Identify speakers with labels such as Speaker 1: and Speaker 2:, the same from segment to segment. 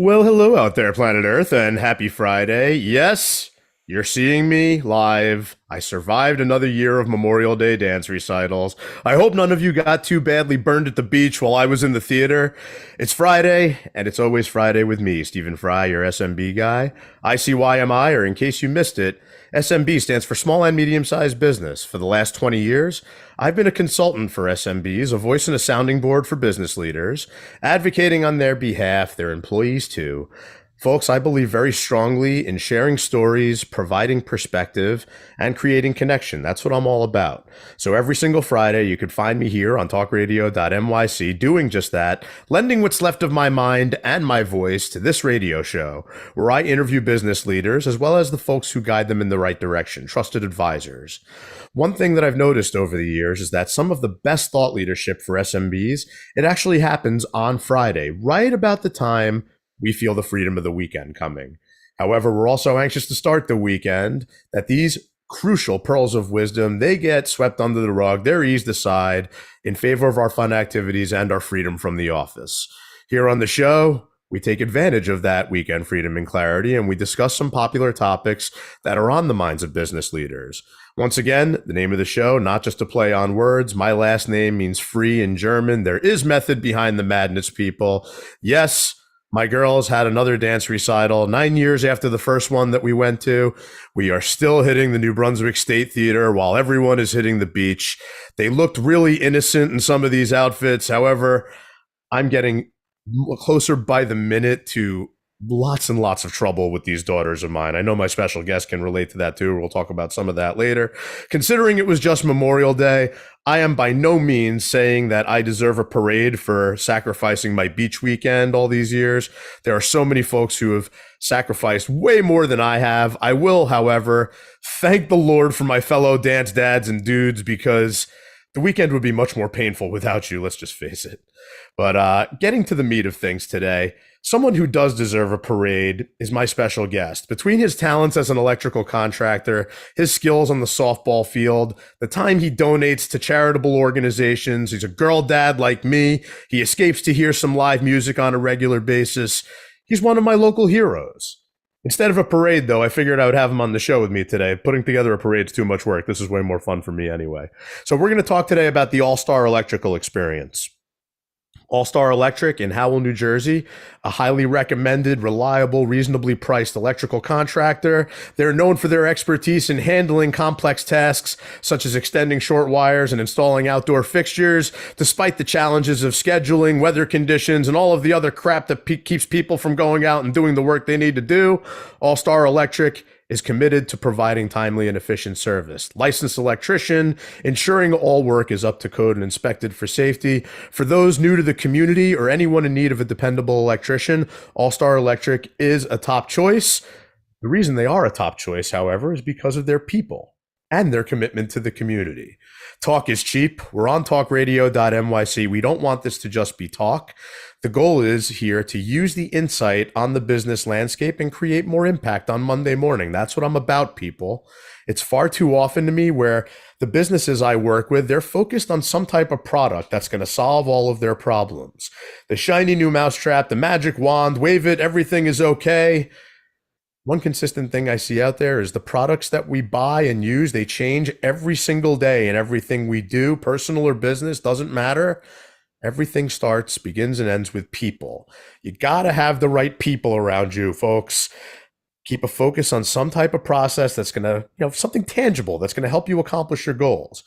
Speaker 1: Well, hello out there, planet Earth, and happy Friday. Yes, you're seeing me live. I survived another year of Memorial Day dance recitals. I hope none of you got too badly burned at the beach while I was in the theater. It's Friday, and it's always Friday with me, Stephen Fry, your SMB guy. ICYMI, or in case you missed it, SMB stands for Small and Medium-Sized Business. For the last 20 years, I've been a consultant for SMBs, a voice and a sounding board for business leaders, advocating on their behalf, their employees too. Folks, I believe very strongly in sharing stories, providing perspective, and creating connection. That's what I'm all about. So every single Friday, you could find me here on talkradio.nyc doing just that, lending what's left of my mind and my voice to this radio show, where I interview business leaders as well as the folks who guide them in the right direction, trusted advisors. One thing that I've noticed over the years is that some of the best thought leadership for SMBs, it actually happens on Friday, right about the time we feel the freedom of the weekend coming. However, we're also anxious to start the weekend, that these crucial pearls of wisdom, they get swept under the rug, they're eased aside in favor of our fun activities and our freedom from the office. Here on the show, we take advantage of that weekend freedom and clarity, and we discuss some popular topics that are on the minds of business leaders. Once again, the name of the show, not just a play on words. My last name means free in German. There is method behind the madness, people. Yes, my girls had another dance recital 9 years after the first one that we went to. We are still hitting the New Brunswick State Theater while everyone is hitting the beach. They looked really innocent in some of these outfits. However, I'm getting closer by the minute to lots and lots of trouble with these daughters of mine. I know my special guest can relate to that too. We'll talk about some of that later. Considering it was just Memorial Day, I am by no means saying that I deserve a parade for sacrificing my beach weekend all these years. There are so many folks who have sacrificed way more than I have. I will, however, thank the Lord for my fellow dance dads and dudes, because the weekend would be much more painful without you, let's just face it. But getting to the meat of things today, someone who does deserve a parade is my special guest. Between his talents as an electrical contractor, his skills on the softball field, the time he donates to charitable organizations, he's a girl dad like me, he escapes to hear some live music on a regular basis. He's one of my local heroes. Instead of a parade, though, I figured I would have him on the show with me today. Putting together a parade's too much work. This is way more fun for me anyway. So we're going to talk today about the All-Star Electrical Experience. All-Star Electric in Howell, New Jersey, a highly recommended, reliable, reasonably priced electrical contractor. They're known for their expertise in handling complex tasks, such as extending short wires and installing outdoor fixtures, despite the challenges of scheduling, weather conditions, and all of the other crap that keeps people from going out and doing the work they need to do. All-Star Electric is committed to providing timely and efficient service. Licensed electrician, ensuring all work is up to code and inspected for safety. For those new to the community or anyone in need of a dependable electrician, All-Star Electric is a top choice. The reason they are a top choice, however, is because of their people and their commitment to the community. Talk is cheap. We're on talkradio.nyc. We don't want this to just be talk. The goal is here to use the insight on the business landscape and create more impact on Monday morning. That's what I'm about, people. It's far too often to me where the businesses I work with, they're focused on some type of product that's going to solve all of their problems. The shiny new mousetrap, the magic wand, wave it, everything is okay. One consistent thing I see out there is the products that we buy and use, they change every single day, and everything we do, personal or business, doesn't matter. Everything starts, begins, and ends with people. You got to have the right people around you, folks. Keep a focus on some type of process that's going to, something tangible that's going to help you accomplish your goals.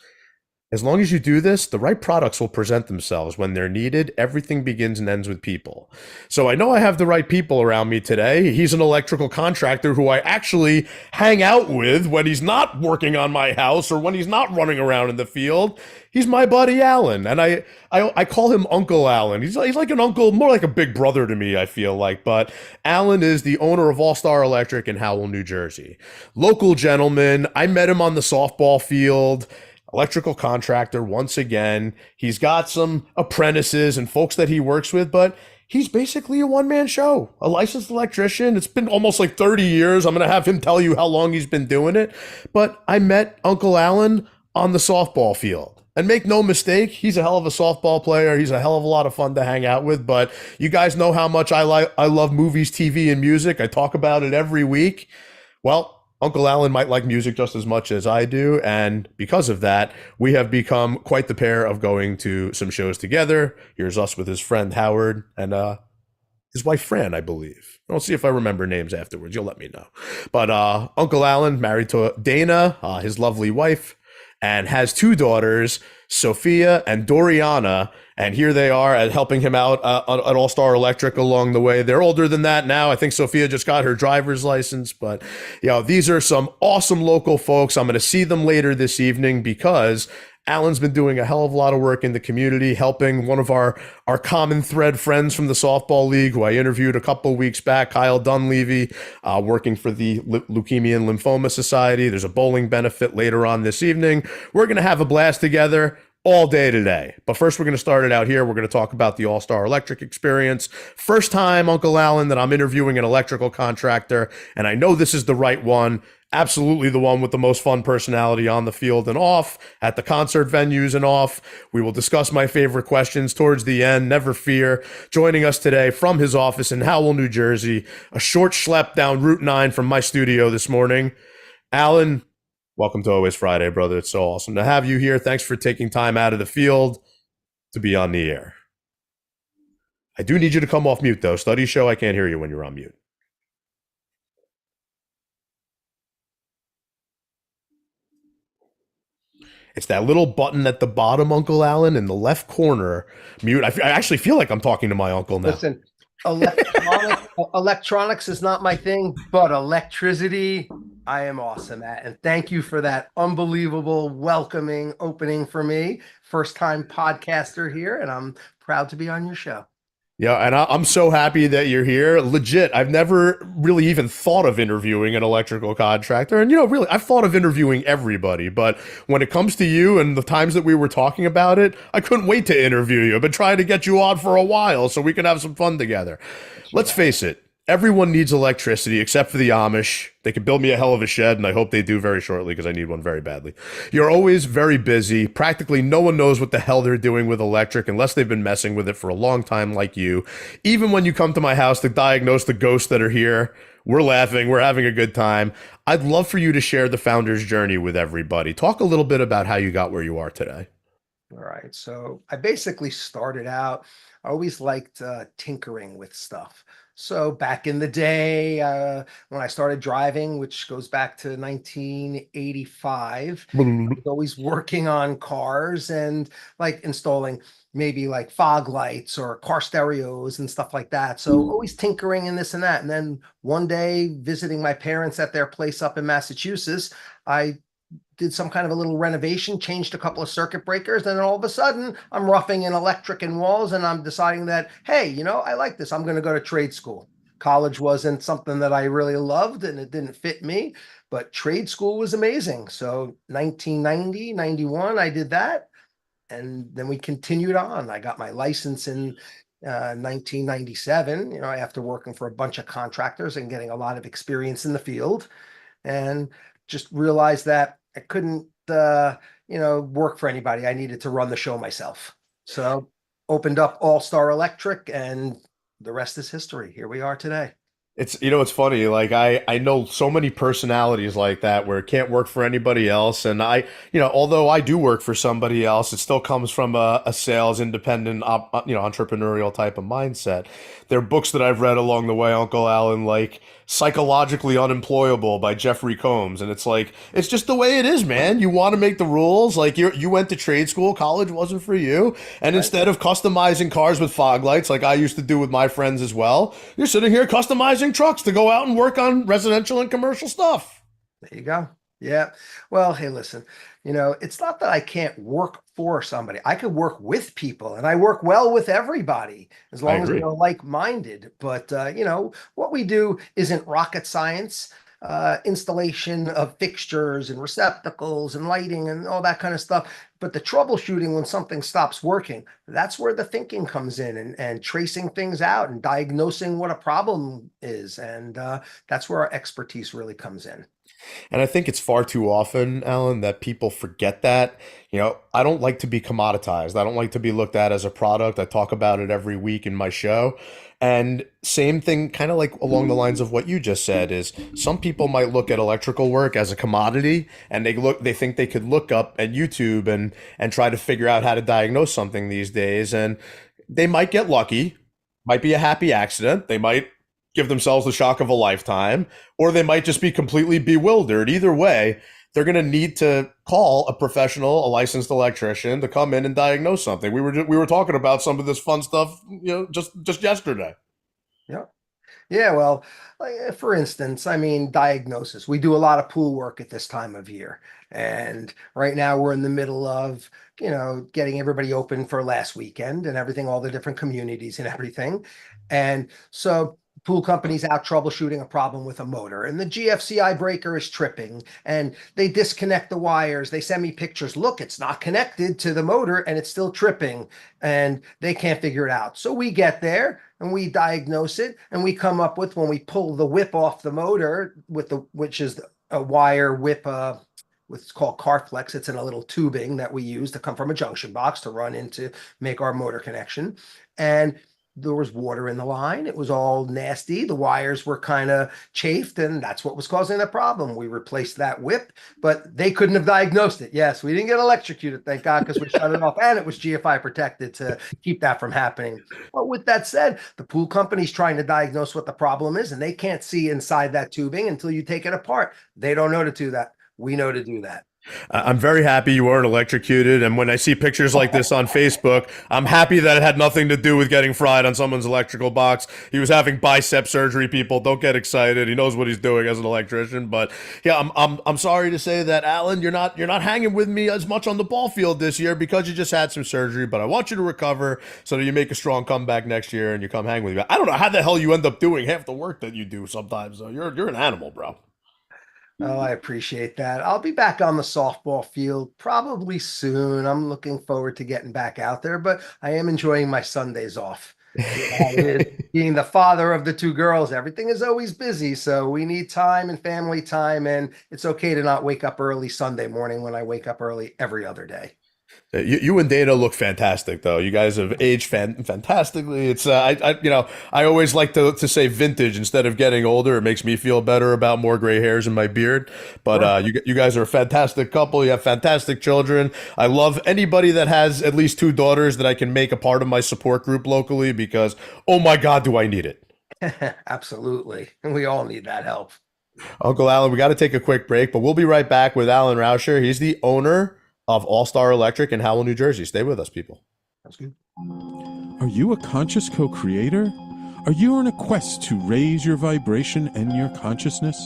Speaker 1: As long as you do this, the right products will present themselves when they're needed. Everything begins and ends with people. So I know I have the right people around me today. He's an electrical contractor who I actually hang out with when he's not working on my house or when he's not running around in the field. He's my buddy Alan, and I call him Uncle Alan. He's like an uncle, more like a big brother to me, I feel like. But Alan is the owner of All-Star Electric in Howell, New Jersey. Local gentleman. I met him on the softball field. Electrical contractor, once again. He's got some apprentices and folks that he works with, but he's basically a one-man show, a licensed electrician. It's been almost like 30 years. I'm going to have him tell you how long he's been doing it. But I met Uncle Alan on the softball field. And make no mistake, he's a hell of a softball player. He's a hell of a lot of fun to hang out with. But you guys know how much I love movies, TV, and music. I talk about it every week. Well, Uncle Alan might like music just as much as I do, and because of that, we have become quite the pair of going to some shows together. Here's us with his friend Howard and his wife Fran, I believe. I'll see if I remember names afterwards. You'll let me know. But Uncle Alan, married to Dana, his lovely wife, and has two daughters, Sophia and Doriana. And here they are at helping him out at All Star Electric along the way. They're older than that now. I think Sophia just got her driver's license. But, these are some awesome local folks. I'm going to see them later this evening because Alan's been doing a hell of a lot of work in the community, helping one of our common thread friends from the softball league, who I interviewed a couple of weeks back, Kyle Dunleavy, working for the Leukemia and Lymphoma Society. There's a bowling benefit later on this evening. We're going to have a blast together all day today. But first, we're going to start it out here. We're going to talk about the All-Star Electric experience. First time, Uncle Alan, that I'm interviewing an electrical contractor, and I know this is the right one. Absolutely the one with the most fun personality on the field and off, at the concert venues and off. We will discuss my favorite questions towards the end, never fear. Joining us today from his office in Howell, New Jersey, a short schlep down Route 9 from my studio this morning. Alan, welcome to Always Friday, brother. It's so awesome to have you here. Thanks for taking time out of the field to be on the air. I do need you to come off mute, though. Studies show I can't hear you when you're on mute. It's that little button at the bottom, Uncle Alan, in the left corner. Mute. I actually feel like I'm talking to my uncle now.
Speaker 2: Listen, electronics is not my thing, but electricity, I am awesome at. And thank you for that unbelievable, welcoming opening for me. First time podcaster here, and I'm proud to be on your show.
Speaker 1: Yeah, and I'm so happy that you're here. Legit, I've never really even thought of interviewing an electrical contractor. And, really, I've thought of interviewing everybody. But when it comes to you and the times that we were talking about it, I couldn't wait to interview you. I've been trying to get you on for a while so we can have some fun together. Let's face it. Everyone needs electricity except for the Amish. They could build me a hell of a shed, and I hope they do very shortly because I need one very badly. You're always very busy. Practically no one knows what the hell they're doing with electric unless they've been messing with it for a long time like you. Even when you come to my house to diagnose the ghosts that are here, we're laughing. We're having a good time. I'd love for you to share the founder's journey with everybody. Talk a little bit about how you got where you are today.
Speaker 2: All right. So I basically started out, I always liked tinkering with stuff. So back in the day, when I started driving, which goes back to 1985, I was always working on cars and like installing maybe like fog lights or car stereos and stuff like that. So always tinkering and this and that. And then one day visiting my parents at their place up in Massachusetts, I did some kind of a little renovation, changed a couple of circuit breakers, and then all of a sudden I'm roughing in electric and walls, and I'm deciding that, hey, I like this. I'm going to go to trade school. College wasn't something that I really loved, and it didn't fit me, but trade school was amazing. So 1990, 91, I did that, and then we continued on. I got my license in 1997, after working for a bunch of contractors and getting a lot of experience in the field, and just realized that I couldn't, work for anybody. I needed to run the show myself. So opened up All Star Electric, and the rest is history. Here we are today.
Speaker 1: It's funny. Like I know so many personalities like that where it can't work for anybody else. And although I do work for somebody else, it still comes from a sales independent, entrepreneurial type of mindset. There are books that I've read along the way, Uncle Alan, like Psychologically Unemployable by Jeffrey Combs. And it's like, it's just the way it is, man. You want to make the rules. Like you went to trade school, college wasn't for you. And right. Instead of customizing cars with fog lights, like I used to do with my friends as well, you're sitting here customizing trucks to go out and work on residential and commercial stuff.
Speaker 2: There you go. Yeah. Well, hey, listen, it's not that I can't work for somebody. I could work with people, and I work well with everybody as long as we're like-minded. But, what we do isn't rocket science. Installation of fixtures and receptacles and lighting and all that kind of stuff. But the troubleshooting when something stops working, that's where the thinking comes in, and tracing things out and diagnosing what a problem is. And that's where our expertise really comes in.
Speaker 1: And I think it's far too often, Alan, that people forget that. I don't like to be commoditized. I don't like to be looked at as a product. I talk about it every week in my show. And same thing, kind of like along the lines of what you just said, is some people might look at electrical work as a commodity, and they think they could look up at YouTube and try to figure out how to diagnose something these days. And they might get lucky, might be a happy accident. They might give themselves the shock of a lifetime, or they might just be completely bewildered. Either way, they're going to need to call a professional, a licensed electrician, to come in and diagnose something. We were talking about some of this fun stuff, just yesterday.
Speaker 2: Yeah. Yeah, well, like, for instance, I mean, diagnosis. We do a lot of pool work at this time of year. And right now we're in the middle of, getting everybody open for last weekend and everything, all the different communities and everything. And so pool companies out troubleshooting a problem with a motor, and the GFCI breaker is tripping, and they disconnect the wires. They send me pictures. Look, it's not connected to the motor and it's still tripping, and they can't figure it out. So we get there and we diagnose it, and we come up with, when we pull the whip off the motor which is a wire whip, what's called Carflex. It's in a little tubing that we use to come from a junction box to run into make our motor connection. And there was water in the line. It was all nasty. The wires were kind of chafed, and that's what was causing the problem. We replaced that whip, but they couldn't have diagnosed it. Yes, we didn't get electrocuted, thank God, because we shut it off, and it was GFI protected to keep that from happening. But with that said, the pool company's trying to diagnose what the problem is, and they can't see inside that tubing until you take it apart. They don't know to do that. We know to do that.
Speaker 1: I'm very happy you weren't electrocuted. And when I see pictures like this on Facebook, I'm happy that it had nothing to do with getting fried on someone's electrical box. He was having bicep surgery, people. Don't get excited. He knows what he's doing as an electrician. But yeah, I'm sorry to say that, Alan, you're not hanging with me as much on the ball field this year because you just had some surgery. But I want you to recover so that you make a strong comeback next year and you come hang with me. I don't know how the hell you end up doing half the work that you do sometimes, though. You're an animal, bro.
Speaker 2: Oh, I appreciate that. I'll be back on the softball field probably soon. I'm looking forward to getting back out there, but I am enjoying my Sundays off. Being the father of the two girls, everything is always busy. So we need time and family time, and it's okay to not wake up early Sunday morning when I wake up early every other day.
Speaker 1: You and Dana look fantastic, though. You guys have aged fantastically. It's I always like to say vintage instead of getting older. It makes me feel better about more gray hairs in my beard. But you guys are a fantastic couple. You have fantastic children. I love anybody that has at least two daughters that I can make a part of my support group locally because, oh my God, do I need it.
Speaker 2: Absolutely. And we all need that help.
Speaker 1: Uncle Alan, we got to take a quick break, but we'll be right back with Alan Rauscher. He's the owner of All Star Electric in Howell, New Jersey. Stay with us, people.
Speaker 2: That's good.
Speaker 3: Are you a conscious co-creator? Are you on a quest to raise your vibration and your consciousness?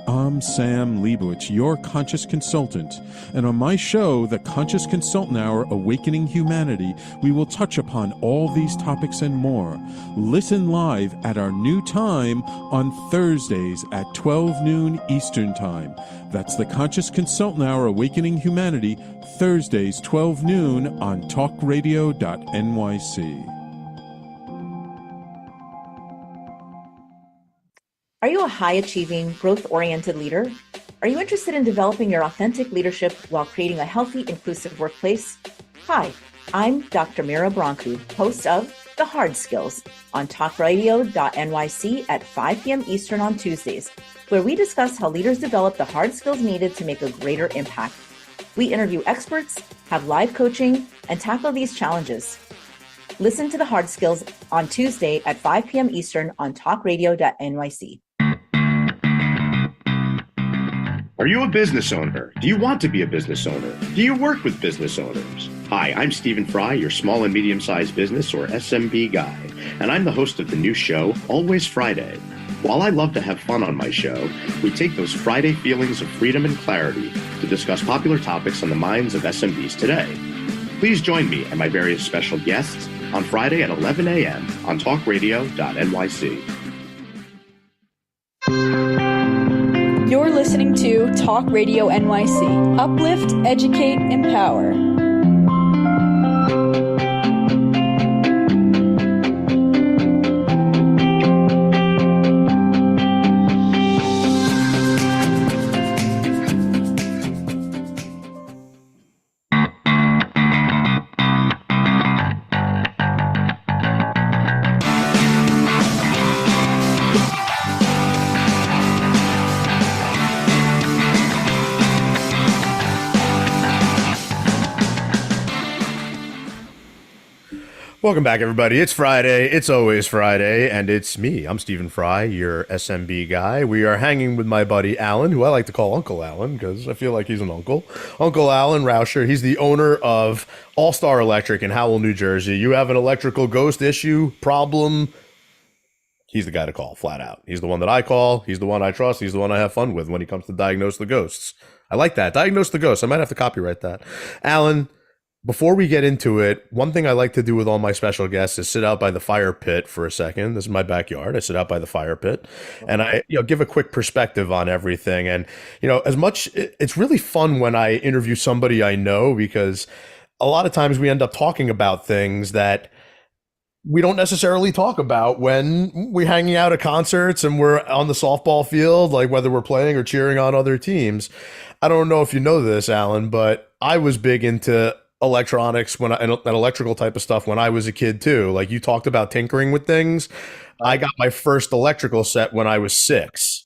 Speaker 3: I'm Sam Leibowitz, your conscious consultant, and on my show, The Conscious Consultant Hour, Awakening Humanity, we will touch upon all these topics and more. Listen live at our new time on Thursdays at 12 noon Eastern Time. That's The Conscious Consultant Hour, Awakening Humanity, Thursdays 12 noon on talkradio.nyc.
Speaker 4: Are you a high-achieving, growth-oriented leader? Are you interested in developing your authentic leadership while creating a healthy, inclusive workplace? Hi, I'm Dr. Mira Brancu, host of The Hard Skills on talkradio.nyc at 5 p.m. Eastern on Tuesdays, where we discuss how leaders develop the hard skills needed to make a greater impact. We interview experts, have live coaching, and tackle these challenges. Listen to The Hard Skills on Tuesday at 5 p.m. Eastern on talkradio.nyc.
Speaker 5: Are you a business owner? Do you want to be a business owner? Do you work with business owners? Hi, I'm Stephen Fry, your small and medium-sized business or SMB guy, and I'm the host of the new show, Always Friday. While I love to have fun on my show, we take those Friday feelings of freedom and clarity to discuss popular topics on the minds of SMBs today. Please join me and my various special guests on Friday at 11 a.m. on talkradio.nyc.
Speaker 6: You're listening to Talk Radio NYC. Uplift, educate, empower.
Speaker 1: Welcome back, everybody. It's Friday. It's always Friday, and it's me. I'm Stephen Fry, your SMB guy. We are hanging with my buddy Alan, who I like to call Uncle Alan because I feel like he's an uncle. Uncle Alan Rauscher. He's the owner of All Star Electric in Howell, New Jersey. You have an electrical ghost issue, problem. He's the guy to call, flat out. He's the one that I call. He's the one I trust. He's the one I have fun with when he comes to diagnose the ghosts. I like that. Diagnose the ghosts. I might have to copyright that. Alan, before we get into it, one thing I like to do with all my special guests is sit out by the fire pit for a second. This is my backyard. I sit out by the fire pit and I give a quick perspective on everything. And, as much, it's really fun when I interview somebody I know, because a lot of times we end up talking about things that we don't necessarily talk about when we're hanging out at concerts and we're on the softball field, like whether we're playing or cheering on other teams. I don't know if you know this, Alan, but I was big into electronics and electrical type of stuff when I was a kid too. Like you talked about tinkering with things. I got my first electrical set when I was 6.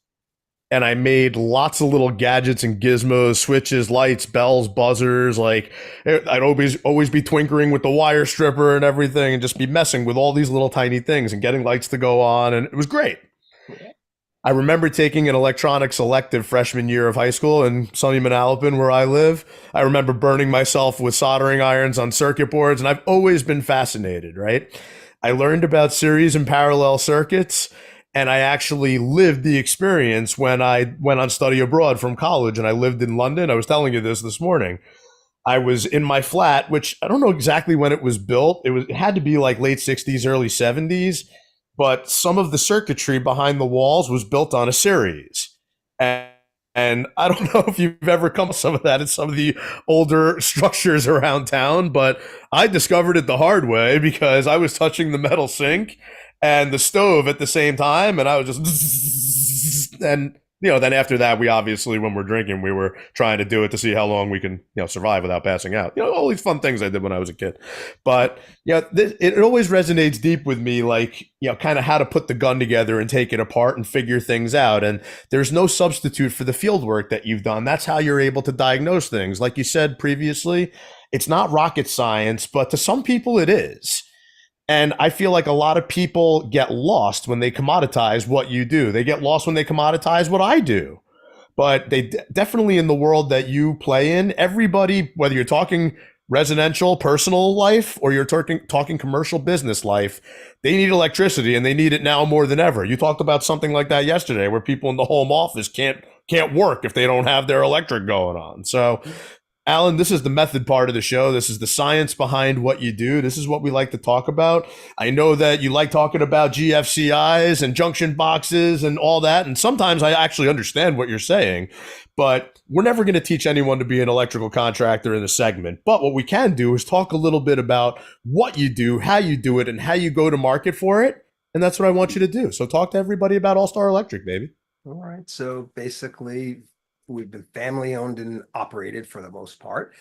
Speaker 1: And I made lots of little gadgets and gizmos, switches, lights, bells, buzzers. Like I'd always be twinkling with the wire stripper and everything and just be messing with all these little tiny things and getting lights to go on. And it was great. I remember taking an electronics elective freshman year of high school in sunny Manalapan, where I live. I remember burning myself with soldering irons on circuit boards, and I've always been fascinated, right? I learned about series and parallel circuits, and I actually lived the experience when I went on study abroad from college, and I lived in London. I was telling you this morning. I was in my flat, which I don't know exactly when it was built. It had to be like late 60s, early 70s. But some of the circuitry behind the walls was built on a series. And I don't know if you've ever come to some of that in some of the older structures around town, but I discovered it the hard way because I was touching the metal sink and the stove at the same time, and I was just and then after that, we obviously, when we're drinking, we were trying to do it to see how long we can, survive without passing out. All these fun things I did when I was a kid. But, it always resonates deep with me, like, kind of how to put the gun together and take it apart and figure things out. And there's no substitute for the field work that you've done. That's how you're able to diagnose things. Like you said previously, it's not rocket science, but to some people it is. And I feel like a lot of people get lost when they commoditize what you do. They get lost when they commoditize what I do. But they definitely, in the world that you play in, everybody, whether you're talking residential, personal life, or you're talking commercial business life, they need electricity, and they need it now more than ever. You talked about something like that yesterday, where people in the home office can't work if they don't have their electric going on. So Alan, this is the method part of the show. This is the science behind what you do. This is what we like to talk about. I know that you like talking about GFCIs and junction boxes and all that. And sometimes I actually understand what you're saying, but we're never going to teach anyone to be an electrical contractor in the segment. But what we can do is talk a little bit about what you do, how you do it, and how you go to market for it. And that's what I want you to do. So talk to everybody about All Star Electric, baby.
Speaker 2: All right. So basically, we've been family owned and operated for the most part.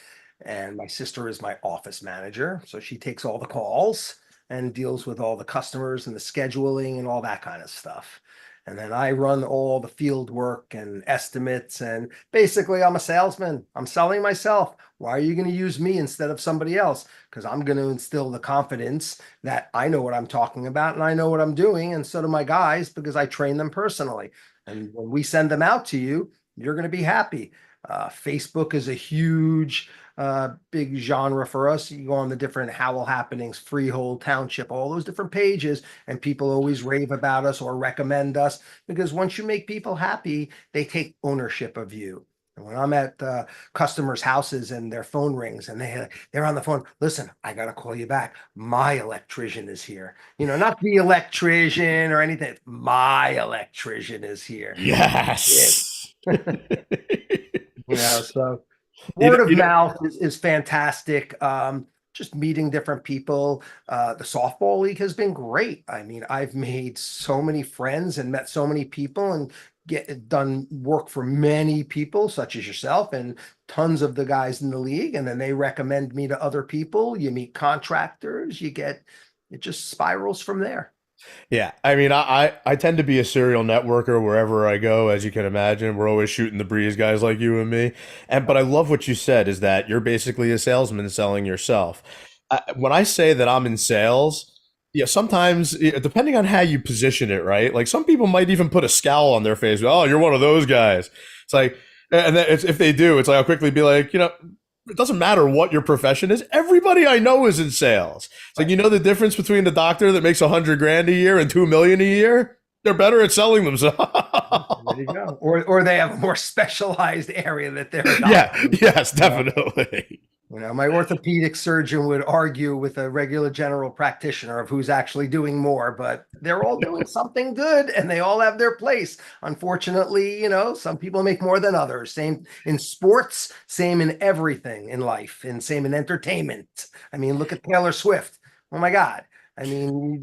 Speaker 2: And my sister is my office manager. So she takes all the calls and deals with all the customers and the scheduling and all that kind of stuff. And then I run all the field work and estimates. And basically, I'm a salesman. I'm selling myself. Why are you going to use me instead of somebody else? Because I'm going to instill the confidence that I know what I'm talking about and I know what I'm doing. And so do my guys, because I train them personally. And when we send them out to you, you're going to be happy. Facebook is a huge, big genre for us. You go on the different Howell happenings, Freehold, Township, all those different pages, and people always rave about us or recommend us, because once you make people happy, they take ownership of you. And when I'm at customers' houses and their phone rings and they're on the phone, listen, I got to call you back. My electrician is here. Not the electrician or anything. My electrician is here.
Speaker 1: Yes.
Speaker 2: So word of mouth is fantastic. Just meeting different people. The softball league has been great. I mean, I've made so many friends and met so many people and done work for many people, such as yourself and tons of the guys in the league. And then they recommend me to other people. You meet contractors, it just spirals from there.
Speaker 1: Yeah, I mean, I tend to be a serial networker wherever I go, as you can imagine. We're always shooting the breeze, guys like you and me. But I love what you said, is that you're basically a salesman selling yourself. when I say that I'm in sales, yeah, sometimes depending on how you position it, right? Like some people might even put a scowl on their face. Oh, you're one of those guys. It's like, and then if they do, it's like I'll quickly be like, it doesn't matter what your profession is. Everybody I know is in sales. It's like, the difference between the doctor that makes 100 grand a year and 2 million a year? They're better at selling themselves.
Speaker 2: There you go. Or they have a more specialized area that they're
Speaker 1: yes, definitely.
Speaker 2: My orthopedic surgeon would argue with a regular general practitioner of who's actually doing more, but they're all doing something good and they all have their place. Unfortunately, some people make more than others. Same in sports, same in everything in life, and same in entertainment. I mean, look at Taylor Swift. Oh my God. I mean,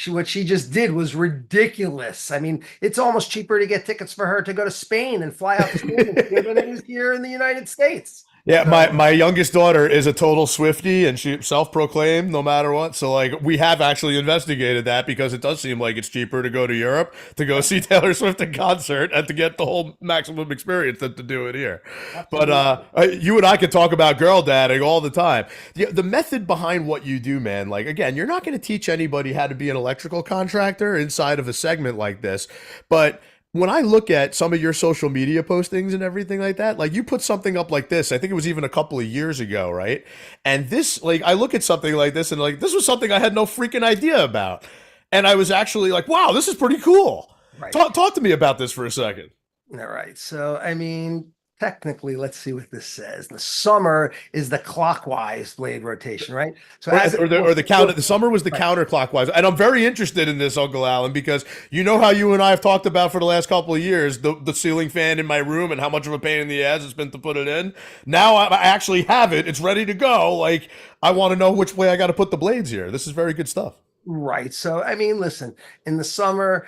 Speaker 2: what she just did was ridiculous. I mean, it's almost cheaper to get tickets for her to go to Spain and fly out to Spain than it is here in the United States.
Speaker 1: Yeah, my youngest daughter is a total Swiftie, and she self-proclaimed no matter what. So like we have actually investigated that because it does seem like it's cheaper to go to Europe to go see Taylor Swift in concert and to get the whole maximum experience than to do it here. Absolutely. But you and I could talk about girl dadding all the time. The method behind what you do, man, like again, you're not going to teach anybody how to be an electrical contractor inside of a segment like this, but when I look at some of your social media postings and everything like that, like you put something up like this, I think it was even a couple of years ago, right? And this, like, I look at something like this and like, this was something I had no freaking idea about. And I was actually like, wow, this is pretty cool. Right. Talk to me about this for a second.
Speaker 2: All right. So, I mean, technically, let's see what this says. The summer is the clockwise blade rotation, right? So
Speaker 1: the summer was the counterclockwise. And I'm very interested in this, Uncle Alan, because how you and I have talked about for the last couple of years, the ceiling fan in my room and how much of a pain in the ass it's been to put it in. Now I actually have it. It's ready to go. Like, I want to know which way I got to put the blades here. This is very good stuff.
Speaker 2: Right. So, I mean, listen, in the summer,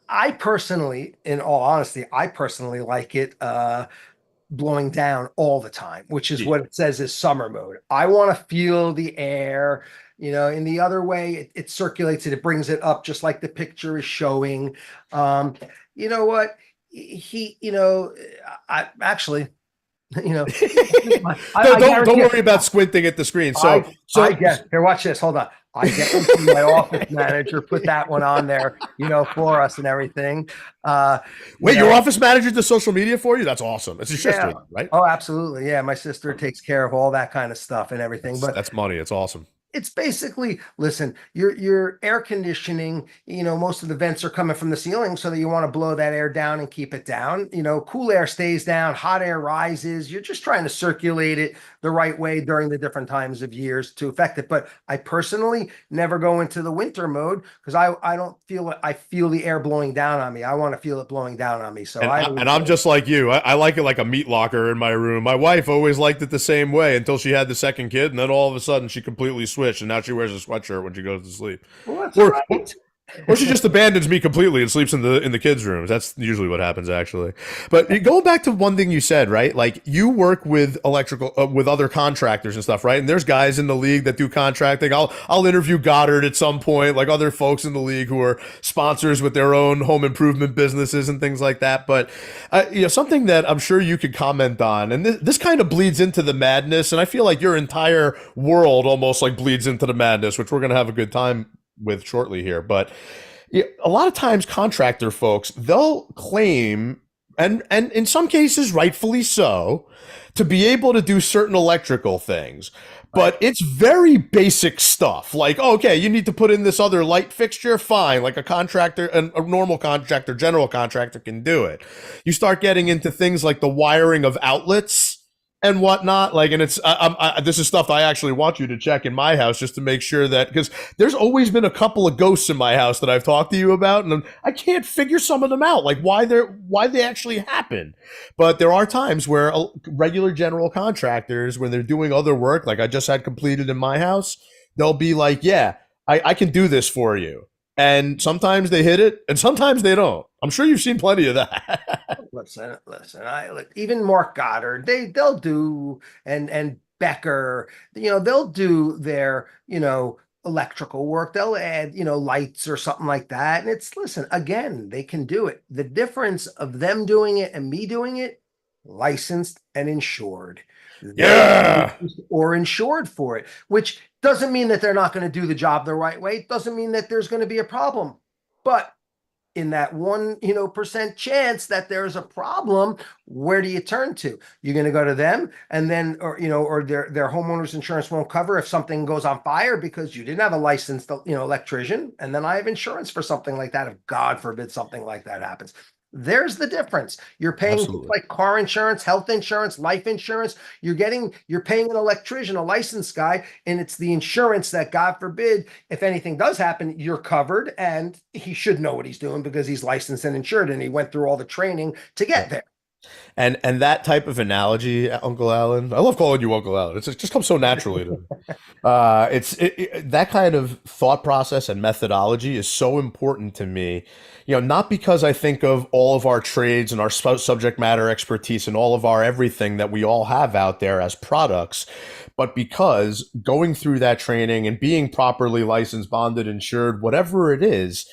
Speaker 2: I personally, in all honesty, like it blowing down all the time, which is what it says is summer mode. I want to feel the air, in the other way, it circulates it, it brings it up just like the picture is showing. You know what? I actually, don't
Speaker 1: worry about squinting at the screen. So
Speaker 2: I guess here, watch this. Hold on. I get into my office manager, put that one on there, for us and everything.
Speaker 1: Wait, your office manager does social media for you? That's awesome. It's your sister, right?
Speaker 2: Oh, absolutely. Yeah, my sister takes care of all that kind of stuff and everything. But
Speaker 1: that's money. It's awesome.
Speaker 2: It's basically, listen, your air conditioning, most of the vents are coming from the ceiling so that you want to blow that air down and keep it down. Cool air stays down, hot air rises. You're just trying to circulate it the right way during the different times of years to affect it. But I personally never go into the winter mode because I don't feel it. I feel the air blowing down on me. I want to feel it blowing down on me. So
Speaker 1: I'm just like you. I like it like a meat locker in my room. My wife always liked it the same way until she had the second kid, and then all of a sudden she completely switched. And now she wears a sweatshirt when she goes to sleep.
Speaker 2: Well, that's right.
Speaker 1: Or she just abandons me completely and sleeps in the kids' rooms. That's usually what happens, actually. But going back to one thing you said, right? Like you work with electrical with other contractors and stuff, right? And there's guys in the league that do contracting. I'll interview Goddard at some point, like other folks in the league who are sponsors with their own home improvement businesses and things like that. But something that I'm sure you could comment on, and this kind of bleeds into the madness, and I feel like your entire world almost like bleeds into the madness, which we're gonna have a good time with shortly here. But a lot of times contractor folks, they'll claim, and in some cases rightfully so, to be able to do certain electrical things. But it's very basic stuff. Like, okay, you need to put in this other light fixture, fine. Like a contractor, a normal contractor, general contractor can do it. You start getting into things like the wiring of outlets and whatnot, like, and it's this is stuff I actually want you to check in my house just to make sure that, because there's always been a couple of ghosts in my house that I've talked to you about, and I can't figure some of them out, like why they actually happen. But there are times where regular general contractors, when they're doing other work, like I just had completed in my house, they'll be like, yeah, I can do this for you. And sometimes they hit it, and sometimes they don't. I'm sure you've seen plenty of that.
Speaker 2: Listen. Even Mark Goddard, they'll do, and Becker, they'll do their, electrical work. They'll add, lights or something like that. And listen, again, they can do it. The difference of them doing it and me doing it, licensed and insured.
Speaker 1: Yeah.
Speaker 2: Or insured for it, which doesn't mean that they're not going to do the job the right way. It doesn't mean that there's going to be a problem. But in that 1% chance that there's a problem, where do you turn to? You're going to go to them, and then, or their homeowner's insurance won't cover if something goes on fire because you didn't have a licensed, electrician. And then I have insurance for something like that if God forbid something like that happens. There's the difference. You're paying like car insurance, health insurance, life insurance. You're paying an electrician, a licensed guy, and it's the insurance that, God forbid, if anything does happen, you're covered, and he should know what he's doing because he's licensed and insured, and he went through all the training to get there.
Speaker 1: And that type of analogy, Uncle Alan, I love calling you Uncle Alan. It just comes so naturally to me. That kind of thought process and methodology is so important to me. Not because I think of all of our trades and our subject matter expertise and all of our everything that we all have out there as products, but because going through that training and being properly licensed, bonded, insured, whatever it is,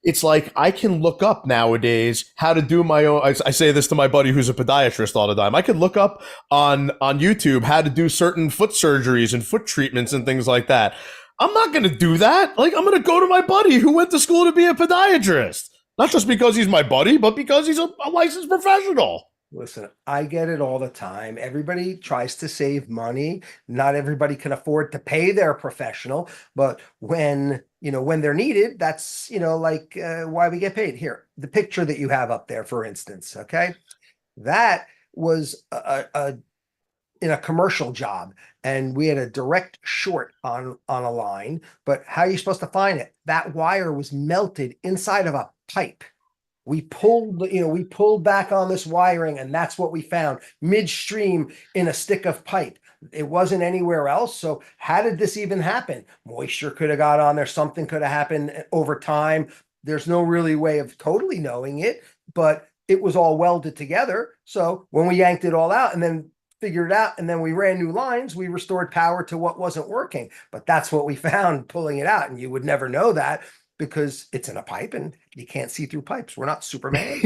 Speaker 1: it's like I can look up nowadays how to do my own. I say this to my buddy who's a podiatrist all the time. I can look up on YouTube how to do certain foot surgeries and foot treatments and things like that. I'm not going to do that. Like, I'm going to go to my buddy who went to school to be a podiatrist. Not just because he's my buddy, but because he's a licensed professional.
Speaker 2: Listen, I get it all the time. Everybody tries to save money. Not everybody can afford to pay their professional, but when they're needed, that's, why we get paid. Here, the picture that you have up there, for instance, okay? That was in a commercial job, and we had a direct short on a line, but how are you supposed to find it? That wire was melted inside of a pipe. We pulled back on this wiring, and that's what we found midstream in a stick of pipe. It wasn't anywhere else. So how did this even happen? Moisture could have got on there. Something could have happened over time. There's no really way of totally knowing it, but it was all welded together. So when we yanked it all out and then figured it out, and then we ran new lines, we restored power to what wasn't working. But that's what we found pulling it out. And you would never know that, because it's in a pipe and you can't see through pipes. We're not Superman.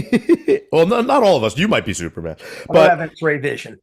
Speaker 1: Well, not all of us. You might be Superman.
Speaker 2: But I have X-ray vision.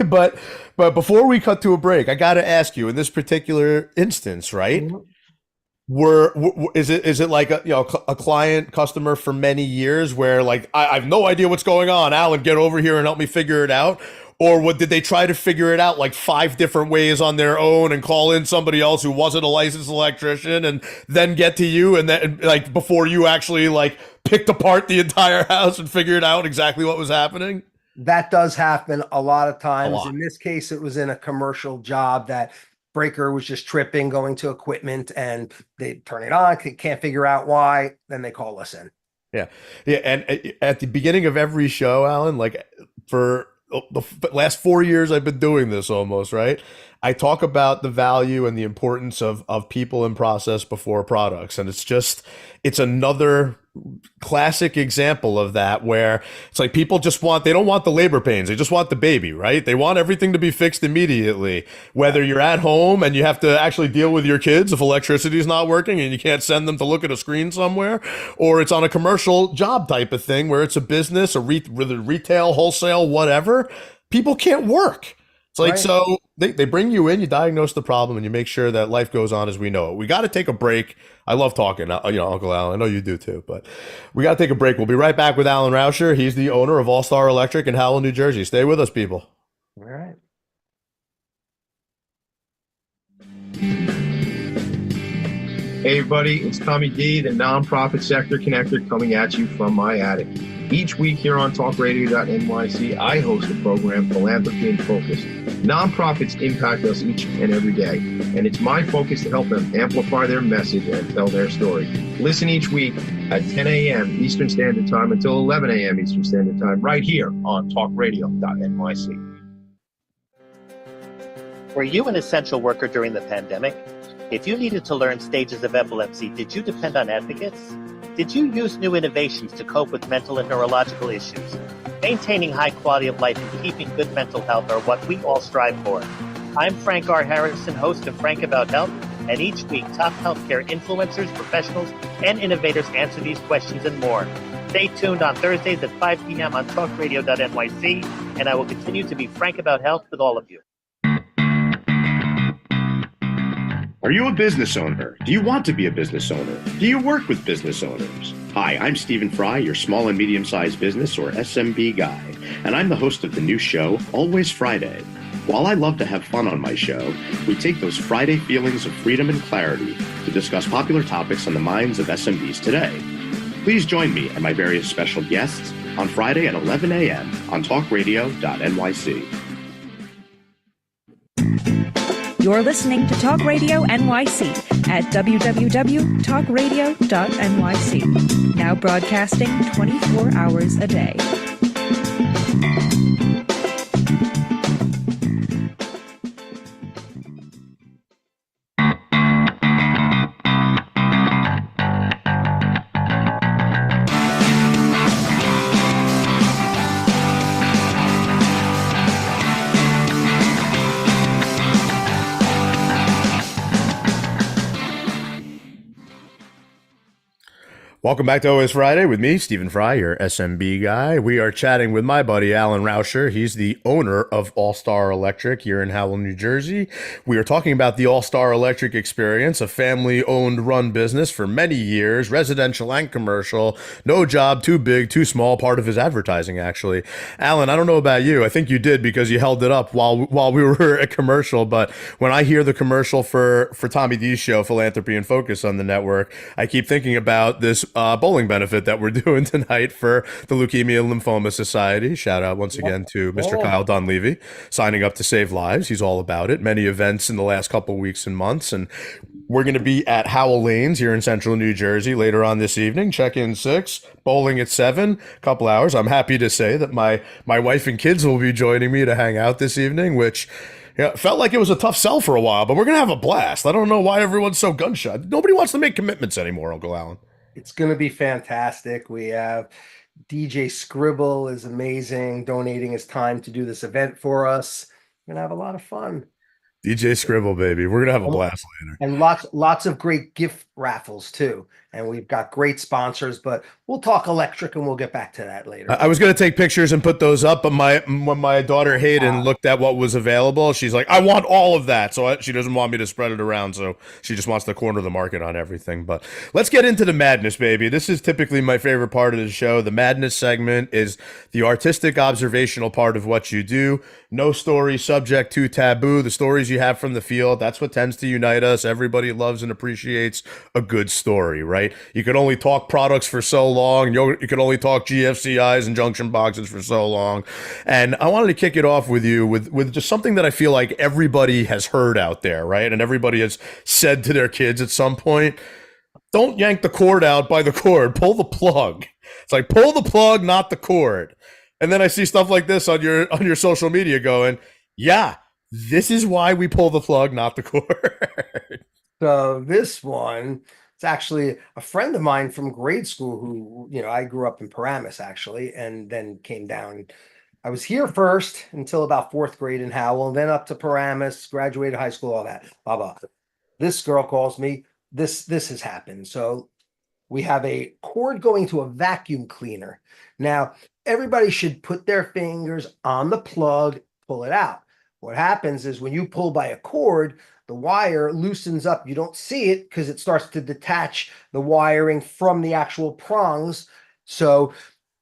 Speaker 1: but before we cut to a break, I got to ask you, in this particular instance, right? Mm-hmm. Is it like a client customer for many years where, like, I have no idea what's going on, Alan, get over here and help me figure it out? Or did they try to figure it out like 5 different ways on their own and call in somebody else who wasn't a licensed electrician and then get to you, and then, like, before you actually, like, picked apart the entire house and figured out exactly what was happening?
Speaker 2: That does happen a lot of times. In this case, it was in a commercial job that breaker was just tripping, going to equipment, and they turn it on, can't figure out why, then they call us in.
Speaker 1: Yeah. And at the beginning of every show, Alan, like, for the last 4 years I've been doing this almost, right? I talk about the value and the importance of people and process before products. And it's another classic example of that, where it's like people they don't want the labor pains. They just want the baby, right? They want everything to be fixed immediately, whether you're at home and you have to actually deal with your kids if electricity is not working and you can't send them to look at a screen somewhere, or it's on a commercial job type of thing where it's a business, retail, wholesale, whatever. People can't work. It's like, right. So they bring you in, you diagnose the problem, and you make sure that life goes on as we know it. We got to take a break. I love talking, Uncle Alan. I know you do too, but we got to take a break. We'll be right back with Alan Rauscher. He's the owner of All Star Electric in Howell, New Jersey. Stay with us, people.
Speaker 2: All right.
Speaker 7: Hey everybody, it's Tommy D, the nonprofit sector connector, coming at you from my attic. Each week here on talkradio.nyc, I host a program, Philanthropy in Focus. Nonprofits impact us each and every day, and it's my focus to help them amplify their message and tell their story. Listen each week at 10 a.m. Eastern Standard Time until 11 a.m. Eastern Standard Time, right here on talkradio.nyc.
Speaker 8: Were you an essential worker during the pandemic? If you needed to learn stages of epilepsy, did you depend on advocates? Did you use new innovations to cope with mental and neurological issues? Maintaining high quality of life and keeping good mental health are what we all strive for. I'm Frank R. Harrison, host of Frank About Health, and each week top healthcare influencers, professionals, and innovators answer these questions and more. Stay tuned on Thursdays at 5 p.m. on talkradio.nyc and I will continue to be frank about health with all of you.
Speaker 5: Are you a business owner? Do you want to be a business owner? Do you work with business owners? Hi, I'm Stephen Fry, your small and medium-sized business or SMB guy, and I'm the host of the new show, Always Friday. While I love to have fun on my show, we take those Friday feelings of freedom and clarity to discuss popular topics on the minds of SMBs today. Please join me and my various special guests on Friday at 11 a.m. on talkradio.nyc.
Speaker 9: You're listening to Talk Radio NYC at www.talkradio.nyc. Now broadcasting 24 hours a day.
Speaker 1: Welcome back to Always Friday with me, Stephen Fry, your SMB guy. We are chatting with my buddy, Alan Rauscher. He's the owner of All Star Electric here in Howell, New Jersey. We are talking about the All Star Electric experience, a family-owned run business for many years, residential and commercial. No job too big, too small, part of his advertising, actually. Alan, I don't know about you. I think you did because you held it up while we were at commercial. But when I hear the commercial for Tommy D's show, Philanthropy and Focus on the network, I keep thinking about this bowling benefit that we're doing tonight for the Leukemia and Lymphoma Society. Shout out once again to Mr. Kyle Donlevy, signing up to save lives. He's all about it. Many events in the last couple of weeks and months. And we're going to be at Howell Lanes here in central New Jersey later on this evening. Check-in 6, bowling at 7, a couple hours. I'm happy to say that my wife and kids will be joining me to hang out this evening, which felt like it was a tough sell for a while, but we're going to have a blast. I don't know why everyone's so gun-shy. Nobody wants to make commitments anymore, Uncle Alan.
Speaker 2: It's going to be fantastic. We have DJ Scribble is amazing, donating his time to do this event for us. We're going to have a lot of fun.
Speaker 1: DJ Scribble, baby. We're going to have a blast later.
Speaker 2: And lots of great gift raffles, too. And we've got great sponsors, but we'll talk electric and we'll get back to that later.
Speaker 1: I was going to take pictures and put those up, but when my daughter Hayden looked at what was available, she's like, I want all of that. So she doesn't want me to spread it around. So she just wants to corner the market on everything. But let's get into the madness, baby. This is typically my favorite part of the show. The madness segment is the artistic observational part of what you do. No story subject to taboo. The stories you have from the field, that's what tends to unite us. Everybody loves and appreciates a good story, right? You can only talk products for so long. You can only talk GFCIs and junction boxes for so long. And I wanted to kick it off with you with just something that I feel like everybody has heard out there, right? And everybody has said to their kids at some point, don't yank the cord out by the cord, pull the plug. It's like, pull the plug, not the cord. And then I see stuff like this on your social media going, yeah, this is why we pull the plug, not the cord.
Speaker 2: So this one, it's actually a friend of mine from grade school who, I grew up in Paramus actually, and then came down. I was here first until about 4th grade in Howell, then up to Paramus, graduated high school, all that, blah, blah. This girl calls me, this has happened. So we have a cord going to a vacuum cleaner. Now, everybody should put their fingers on the plug, pull it out. What happens is when you pull by a cord, the wire loosens up. You don't see it because it starts to detach the wiring from the actual prongs. So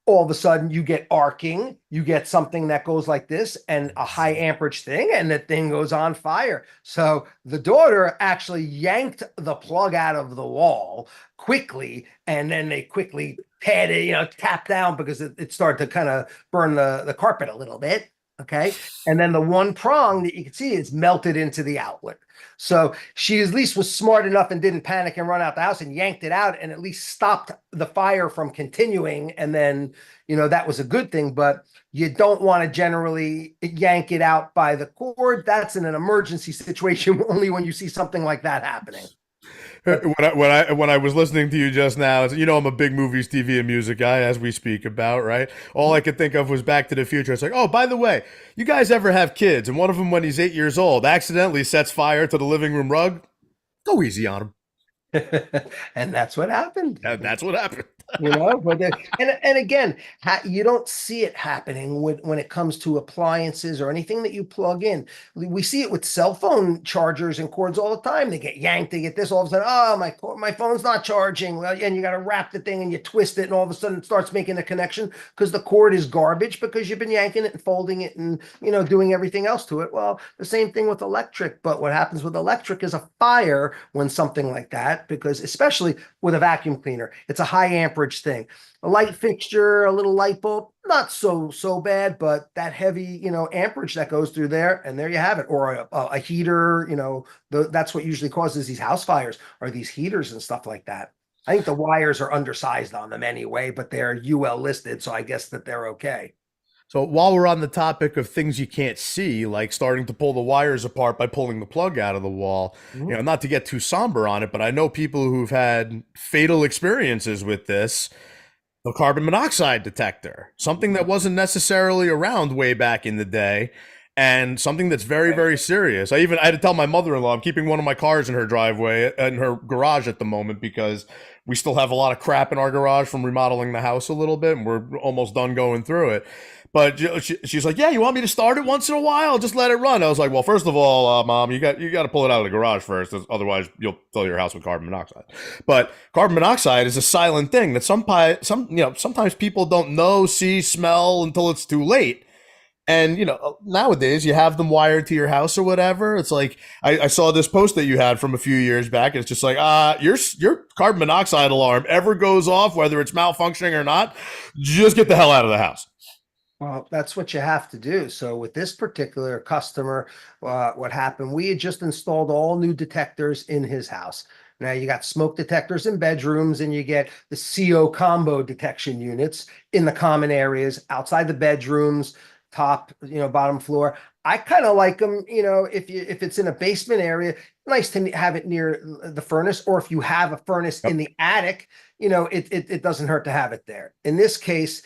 Speaker 2: all of a sudden you get arcing, you get something that goes like this and a high amperage thing, and the thing goes on fire. So the daughter actually yanked the plug out of the wall quickly, and then they quickly pat it, tap down because it started to kind of burn the carpet a little bit. Okay. And then the one prong that you can see is melted into the outlet. So she at least was smart enough and didn't panic and run out the house and yanked it out and at least stopped the fire from continuing. And then, that was a good thing, but you don't want to generally yank it out by the cord. That's in an emergency situation only when you see something like that happening.
Speaker 1: When I was listening to you just now, I'm a big movies, TV, and music guy, as we speak about, right? All I could think of was Back to the Future. It's like, oh, by the way, you guys ever have kids, and one of them, when he's 8 years old, accidentally sets fire to the living room rug? Go easy on him.
Speaker 2: And that's what happened.
Speaker 1: That's what happened.
Speaker 2: But and again, you don't see it happening when it comes to appliances or anything that you plug in. We see it with cell phone chargers and cords all the time. They get yanked, they get this, all of a sudden, oh, my phone's not charging. Well, and you got to wrap the thing and you twist it, and all of a sudden it starts making a connection because the cord is garbage because you've been yanking it and folding it and doing everything else to it. Well, the same thing with electric, but what happens with electric is a fire when something like that, because especially with a vacuum cleaner, it's a high amperage thing. A light fixture, a little light bulb, not so bad, but that heavy amperage that goes through there, and there you have it. Or a heater, that's what usually causes these house fires, are these heaters and stuff like that. I think the wires are undersized on them anyway, but they're UL listed, so I guess that they're okay.
Speaker 1: So while we're on the topic of things you can't see, like starting to pull the wires apart by pulling the plug out of the wall, not to get too somber on it, but I know people who've had fatal experiences with this. The carbon monoxide detector, something that wasn't necessarily around way back in the day, and something that's very, very serious. I had to tell my mother-in-law, I'm keeping one of my cars in her driveway, in her garage at the moment, because we still have a lot of crap in our garage from remodeling the house a little bit, and we're almost done going through it. But she's like, yeah, you want me to start it once in a while? Just let it run. I was like, well, first of all, Mom, you got to pull it out of the garage first. Otherwise, you'll fill your house with carbon monoxide. But carbon monoxide is a silent thing that sometimes people don't know, see, smell until it's too late. And, nowadays you have them wired to your house or whatever. It's like, I saw this post that you had from a few years back. And it's just like, your carbon monoxide alarm ever goes off, whether it's malfunctioning or not, just get the hell out of the house.
Speaker 2: Well, that's what you have to do. So with this particular customer, what happened, we had just installed all new detectors in his house. Now you got smoke detectors in bedrooms, and you get the CO combo detection units in the common areas, outside the bedrooms, top, bottom floor. I kind of like them, if it's in a basement area, nice to have it near the furnace, or if you have a furnace in the attic, it doesn't hurt to have it there. In this case,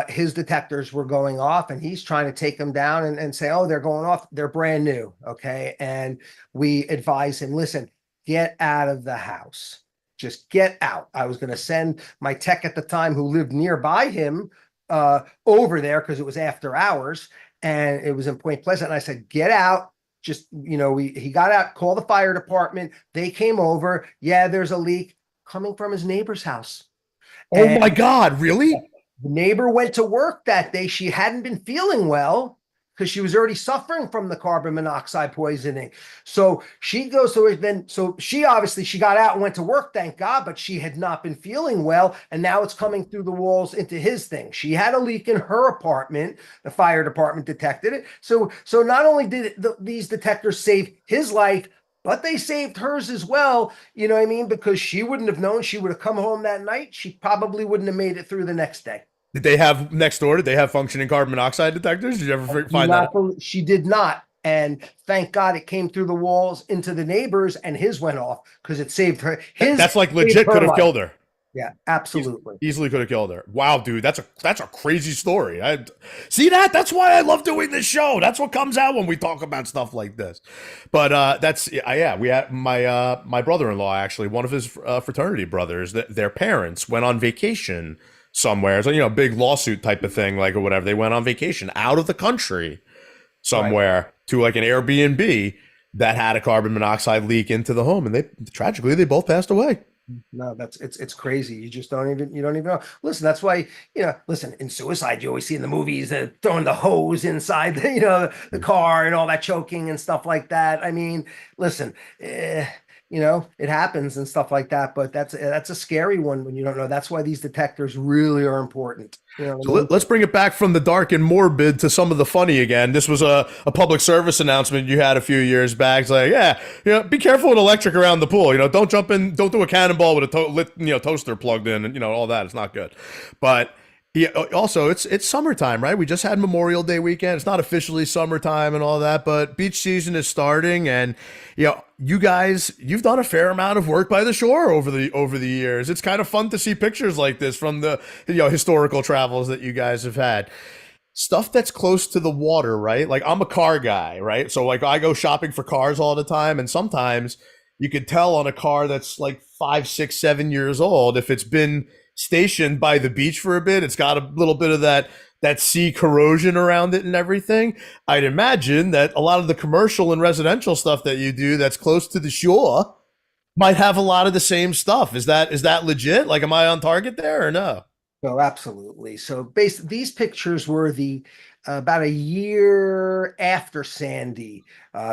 Speaker 2: his detectors were going off, and he's trying to take them down and say, oh, they're going off. They're brand new. Okay. And we advise him, listen, get out of the house. Just get out. I was going to send my tech at the time, who lived nearby him, over there, because it was after hours and it was in Point Pleasant. And I said, get out. Just, he got out, called the fire department. They came over. Yeah, there's a leak coming from his neighbor's house.
Speaker 1: Oh my God, really?
Speaker 2: The neighbor went to work that day. She hadn't been feeling well because she was already suffering from the carbon monoxide poisoning. So she goes to it. So she got out and went to work, thank God, but she had not been feeling well. And now it's coming through the walls into his thing. She had a leak in her apartment. The fire department detected it. So not only did these detectors save his life, but they saved hers as well, because she wouldn't have known. She would have come home that night. She probably wouldn't have made it through the next day.
Speaker 1: Did they have next door? Did they have functioning carbon monoxide detectors? Did you ever find that?
Speaker 2: She did not. And thank God it came through the walls into the neighbors, and his went off because it saved her.
Speaker 1: That's like legit could have killed her.
Speaker 2: Yeah, absolutely.
Speaker 1: Easily could have killed her. Wow, dude, that's a crazy story. I see that. That's why I love doing this show. That's what comes out when we talk about stuff like this. But we had my brother-in-law, actually, one of his fraternity brothers. Their parents went on vacation somewhere. So big lawsuit type of thing, like, or whatever. They went on vacation out of the country somewhere to like an Airbnb that had a carbon monoxide leak into the home, and they both passed away.
Speaker 2: No, it's crazy. You just don't even know. Listen, that's why, in suicide, you always see in the movies that throwing the hose inside the car and all that choking and stuff like that. I mean, listen, it happens and stuff like that, but that's a scary one when you don't know. That's why these detectors really are important.
Speaker 1: So let's bring it back from the dark and morbid to some of the funny again. This was a public service announcement you had a few years back. It's like, be careful with electric around the pool. Don't jump in, don't do a cannonball with a toaster plugged in, and all that. It's not good. But also, it's summertime, right? We just had Memorial Day weekend. It's not officially summertime and all that, but beach season is starting, and you guys, you've done a fair amount of work by the shore over the years. It's kind of fun to see pictures like this from the historical travels that you guys have had. Stuff that's close to the water, right? Like, I'm a car guy, right? So like, I go shopping for cars all the time, and sometimes you could tell on a car that's like 5, 6, 7 years old if it's been stationed by the beach for a bit. It's got a little bit of that sea corrosion around it and everything. I'd imagine that a lot of the commercial and residential stuff that you do that's close to the shore might have a lot of the same stuff. Is that legit? Like, am I on target there or no?
Speaker 2: No, absolutely. So these pictures were about a year after Sandy.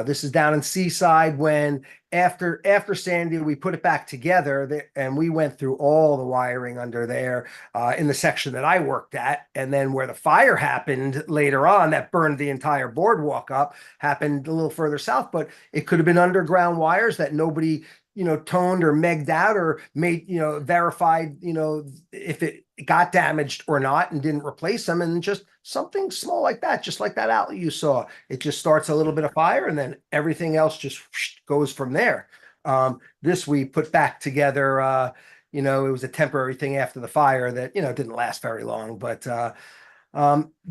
Speaker 2: This is down in Seaside when after Sandy, we put it back together and we went through all the wiring under there in the section that I worked at. And then where the fire happened later on that burned the entire boardwalk up happened a little further south, but it could have been underground wires that nobody, toned or megged out or made, verified, if it got damaged or not and didn't replace them, and just something small like that, just like that outlet you saw. It just starts a little bit of fire and then everything else just goes from there. This we put back together. It was a temporary thing after the fire that, didn't last very long, but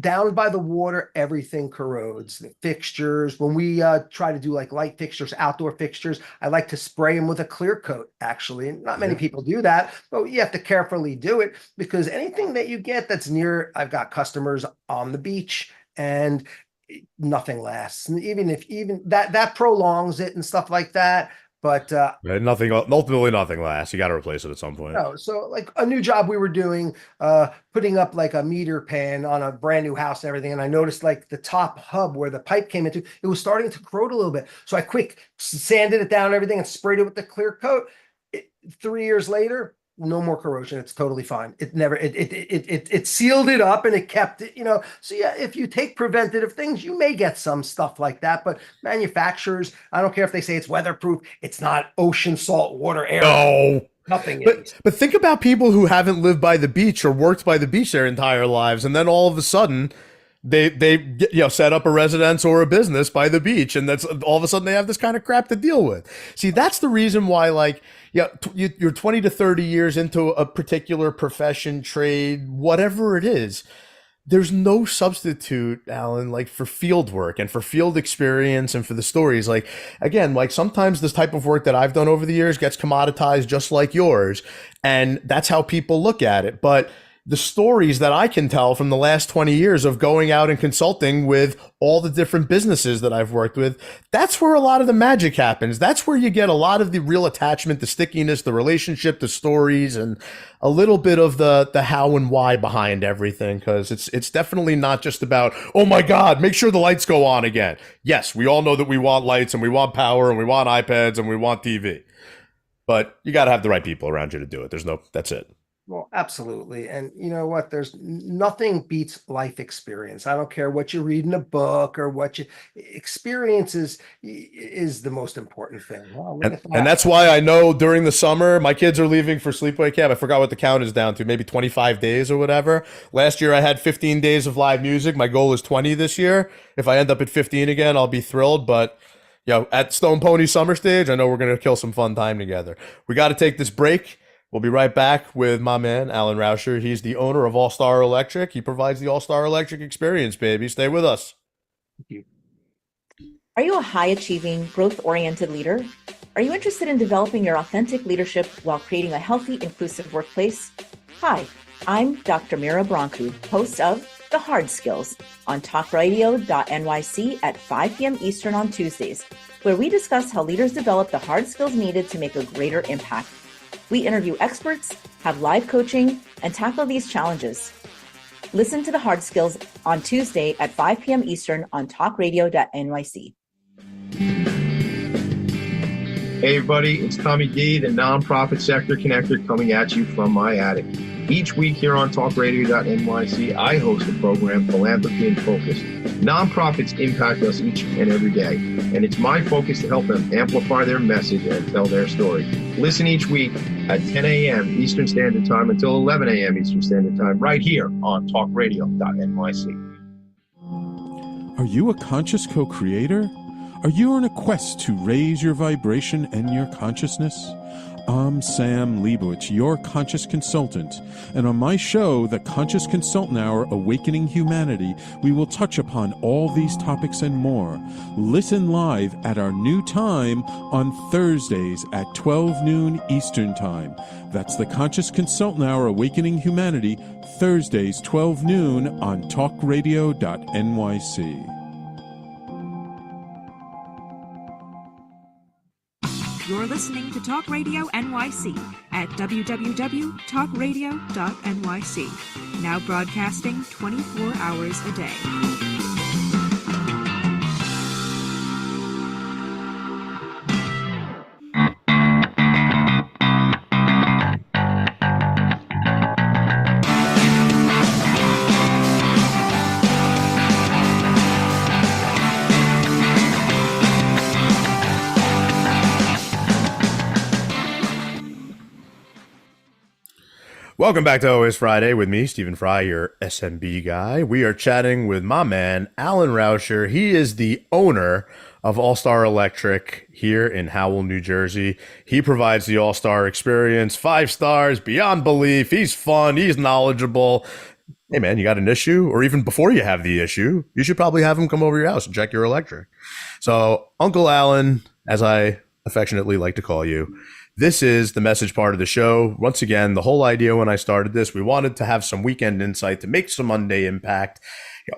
Speaker 2: down by the water, everything corrodes. The fixtures, when we try to do like light fixtures, outdoor fixtures, I like to spray them with a clear coat, actually. And not many people do that, but you have to carefully do it because anything that you get that's near, I've got customers on the beach and nothing lasts. And even that prolongs it and stuff like that. But
Speaker 1: ultimately nothing lasts. You got to replace it at some point.
Speaker 2: No, so like a new job we were doing, putting up like a meter pan on a brand new house and everything. And I noticed like the top hub where the pipe came into, it was starting to corrode a little bit. So I quick sanded it down and everything and sprayed it with the clear coat. 3 years later, no more corrosion. It's totally fine. It sealed it up and it kept it, So yeah, if you take preventative things, you may get some stuff like that. But manufacturers, I don't care if they say it's weatherproof, it's not ocean salt water air.
Speaker 1: No.
Speaker 2: Nothing
Speaker 1: is. But think about people who haven't lived by the beach or worked by the beach their entire lives, and then all of a sudden they set up a residence or a business by the beach, and that's all of a sudden they have this kind of crap to deal with. See, that's the reason why, like, you're 20 to 30 years into a particular profession, trade, whatever it is. There's no substitute, Alan, like for field work and for field experience and for the stories. Like, again, like sometimes this type of work that I've done over the years gets commoditized just like yours. And that's how people look at it. But the stories that I can tell from the last 20 years of going out and consulting with all the different businesses that I've worked with, that's where a lot of the magic happens. That's where you get a lot of the real attachment, the stickiness, the relationship, the stories, and a little bit of the how and why behind everything. Because it's definitely not just about, oh my God, make sure the lights go on again. Yes, we all know that we want lights and we want power and we want iPads and we want TV. But you got to have the right people around you to do it. That's it.
Speaker 2: Well, absolutely. And you know what? There's nothing beats life experience. I don't care what you read in a book or what you experience is the most important thing. Well,
Speaker 1: and that's why I know during the summer, my kids are leaving for sleepaway camp. I forgot what the count is down to, maybe 25 days or whatever. Last year I had 15 days of live music. My goal is 20 this year. If I end up at 15 again, I'll be thrilled. But at Stone Pony Summer Stage, I know we're going to kill some fun time together. We got to take this break. We'll be right back with my man, Alan Rauscher. He's the owner of All Star Electric. He provides the All Star Electric experience, baby. Stay with us.
Speaker 2: Thank you.
Speaker 4: Are you a high-achieving, growth-oriented leader? Are you interested in developing your authentic leadership while creating a healthy, inclusive workplace? Hi, I'm Dr. Mira Brancu, host of The Hard Skills on talkradio.nyc at 5 p.m. Eastern on Tuesdays, where we discuss how leaders develop the hard skills needed to make a greater impact. We interview experts, have live coaching, and tackle these challenges. Listen to The Hard Skills on Tuesday at 5 p.m. Eastern on talkradio.nyc.
Speaker 7: Hey everybody, it's Tommy D, the nonprofit sector connector, coming at you from my attic. Each week here on talkradio.nyc, I host the program Philanthropy in Focus. Nonprofits impact us each and every day, and it's my focus to help them amplify their message and tell their story. Listen each week at 10 a.m. Eastern Standard Time until 11 a.m. Eastern Standard Time, right here on talkradio.nyc.
Speaker 3: Are you a conscious co-creator? Are you on a quest to raise your vibration and your consciousness? I'm Sam Leibowitz, your conscious consultant, and on my show, The Conscious Consultant Hour Awakening Humanity, we will touch upon all these topics and more. Listen live at our new time on Thursdays at 12 noon Eastern Time. That's The Conscious Consultant Hour Awakening Humanity, Thursdays 12 noon on talkradio.nyc.
Speaker 9: You're listening to Talk Radio NYC at www.talkradio.nyc. Now broadcasting 24 hours a day.
Speaker 1: Welcome back to Always Friday with me, Stephen Fry, your SMB guy. We are chatting with my man, Alan Rauscher. He is the owner of All Star Electric here in Howell, New Jersey. He provides the All Star experience, 5 stars, beyond belief. He's fun. He's knowledgeable. Hey, man, you got an issue? Or even before you have the issue, you should probably have him come over your house and check your electric. So, Uncle Alan, as I affectionately like to call you, this is the message part of the show. Once again, the whole idea when I started this, we wanted to have some weekend insight to make some Monday impact.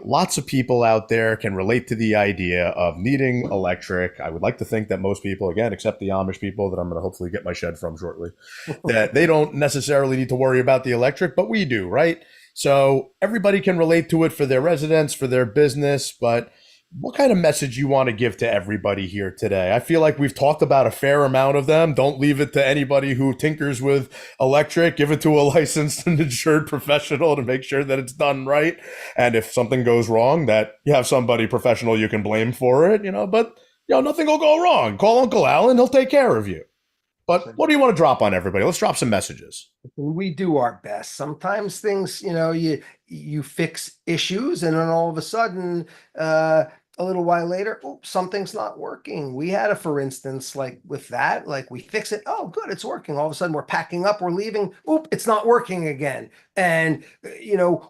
Speaker 1: Lots of people out there can relate to the idea of needing electric. I would like to think that most people, again, except the Amish people that I'm going to hopefully get my shed from shortly, that they don't necessarily need to worry about the electric, but we do, right? So everybody can relate to it for their residence, for their business, but what kind of message you want to give to everybody here today? I feel like we've talked about a fair amount of them. Don't leave it to anybody who tinkers with electric. Give it to a licensed and insured professional to make sure that it's done right. And if something goes wrong, that you have somebody professional you can blame for it, but nothing will go wrong. Call Uncle Alan, he'll take care of you. But what do you want to drop on everybody? Let's drop some messages.
Speaker 2: We do our best. Sometimes things, you fix issues, and then all of a sudden, a little while later, oops, something's not working. We had for instance, like with that, like we fix it. Oh, good, it's working. All of a sudden we're packing up, we're leaving. Oop, it's not working again. And,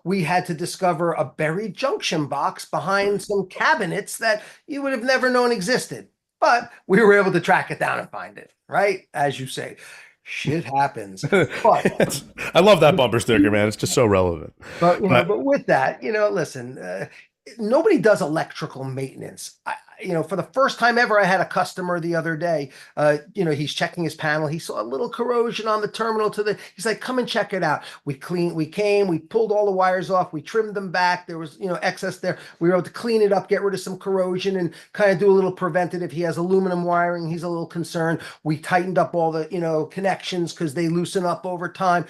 Speaker 2: we had to discover a buried junction box behind some cabinets that you would have never known existed. But we were able to track it down and find it, right? As you say, shit happens. But
Speaker 1: I love that bumper sticker, man. It's just so relevant.
Speaker 2: But with that, listen, nobody does electrical maintenance. For the first time ever, I had a customer the other day. He's checking his panel. He saw a little corrosion on the terminal he's like, come and check it out. We pulled all the wires off. We trimmed them back. There was, excess there. We were able to clean it up, get rid of some corrosion and kind of do a little preventative. He has aluminum wiring. He's a little concerned. We tightened up all the, connections because they loosen up over time.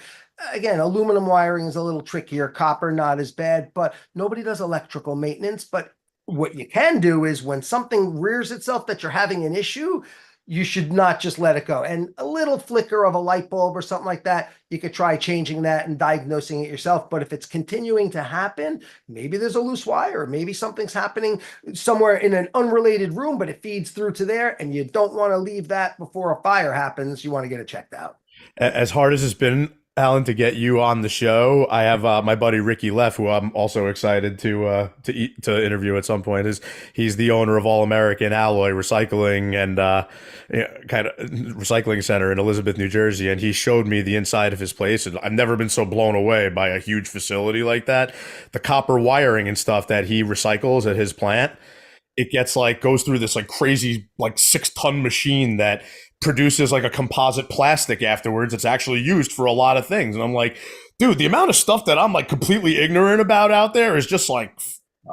Speaker 2: Again, aluminum wiring is a little trickier. Copper, not as bad, but nobody does electrical maintenance. But what you can do is when something rears itself that you're having an issue, you should not just let it go. And a little flicker of a light bulb or something like that, you could try changing that and diagnosing it yourself. But if it's continuing to happen, maybe there's a loose wire, maybe something's happening somewhere in an unrelated room, but it feeds through to there, and you don't want to leave that before a fire happens. You want to get it checked out.
Speaker 1: As hard as it's been, Alan, to get you on the show, I have my buddy Ricky Leff, who I'm also excited to interview at some point. He's the owner of All American Alloy Recycling and kind of recycling center in Elizabeth, New Jersey, and he showed me the inside of his place, and I've never been so blown away by a huge facility like that. The copper wiring and stuff that he recycles at his plant, it goes through this crazy 6-ton machine that produces a composite plastic afterwards. It's actually used for a lot of things. And I'm like, dude, the amount of stuff that I'm completely ignorant about out there is just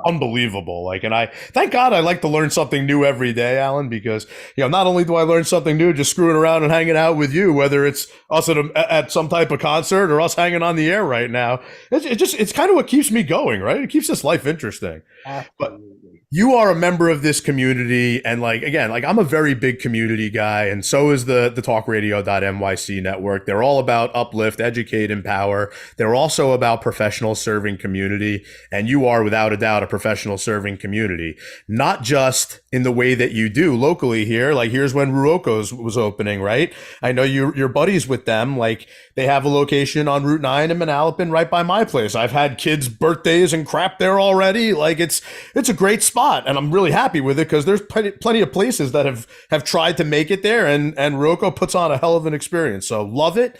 Speaker 1: unbelievable. And I thank God I like to learn something new every day, Alan, because not only do I learn something new just screwing around and hanging out with you, whether it's us at some type of concert or us hanging on the air right now, it's kind of what keeps me going, right? It keeps this life interesting.
Speaker 2: Absolutely.
Speaker 1: you are a member of this community, and like again, like I'm a very big community guy, and so is the talkradio.nyc network. They're all about uplift, educate, empower. They're also about professional serving community, and you are without a doubt a professional serving community, not just in the way that you do locally here. Like here's when Ruoko's was opening, right? I know you're buddies with them. Like they have a location on Route 9 in Manalapan right by my place. I've had kids' birthdays and crap there already. Like it's a great spot, and I'm really happy with it because there's plenty of places that have tried to make it there, and Ruoko puts on a hell of an experience. So love it.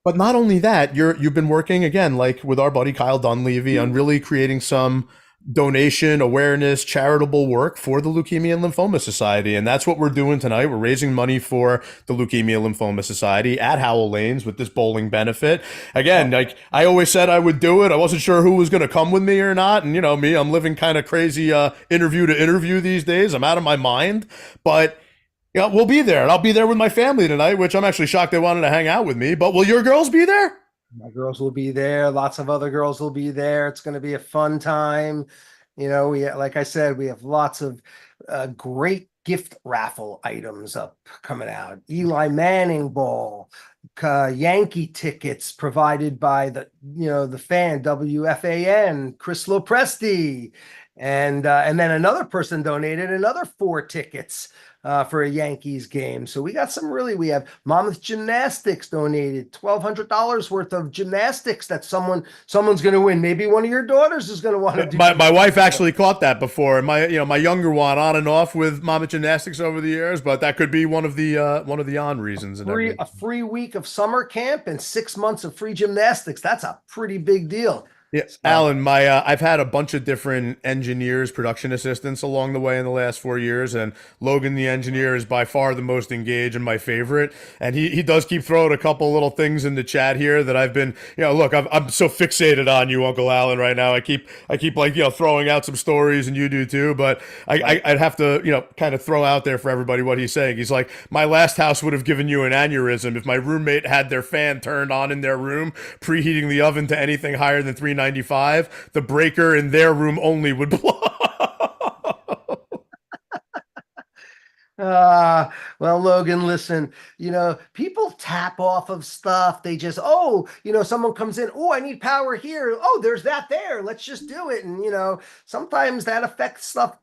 Speaker 1: But not only that, you've been working again, like with our buddy Kyle Dunleavy, on really creating some donation, awareness, charitable work for the Leukemia and Lymphoma Society. And that's what we're doing tonight. We're raising money for the Leukemia and Lymphoma Society at Howell Lanes with this bowling benefit. Again, like I always said I would do it. I wasn't sure who was going to come with me or not. And you know me, I'm living kind of crazy interview to interview these days. I'm out of my mind. But yeah, we'll be there. And I'll be there with my family tonight, which I'm actually shocked they wanted to hang out with me. But will your girls be there?
Speaker 2: My girls will be there. Lots of other girls will be there. It's going to be a fun time. You know, like I said, we have lots of great gift raffle items up coming out. Eli Manning ball, Yankee tickets provided by the fan WFAN, Chris Lopresti, and then another person donated another 4 tickets for a Yankees game. So we have Monmouth Gymnastics donated $1,200 worth of gymnastics that someone's going to win. Maybe one of your daughters is going to want to do.
Speaker 1: My wife actually caught that before, and my younger one on and off with Monmouth Gymnastics over the years, but that could be one of the on reasons.
Speaker 2: A free week of summer camp and 6 months of free gymnastics. That's a pretty big deal.
Speaker 1: Yeah, Alan, I've had a bunch of different engineers, production assistants along the way in the last 4 years, and Logan, the engineer, is by far the most engaged and my favorite. And he does keep throwing a couple little things in the chat here that I've been, look, I'm so fixated on you, Uncle Alan, right now. I keep like, throwing out some stories, and you do too. But I'd have to, kind of throw out there for everybody what he's saying. He's like, my last house would have given you an aneurysm if my roommate had their fan turned on in their room, preheating the oven to anything higher than 395. The breaker in their room only would blow.
Speaker 2: Well, Logan, listen, people tap off of stuff. They just, someone comes in. Oh, I need power here. Oh, there's that there. Let's just do it. And, sometimes that affects stuff,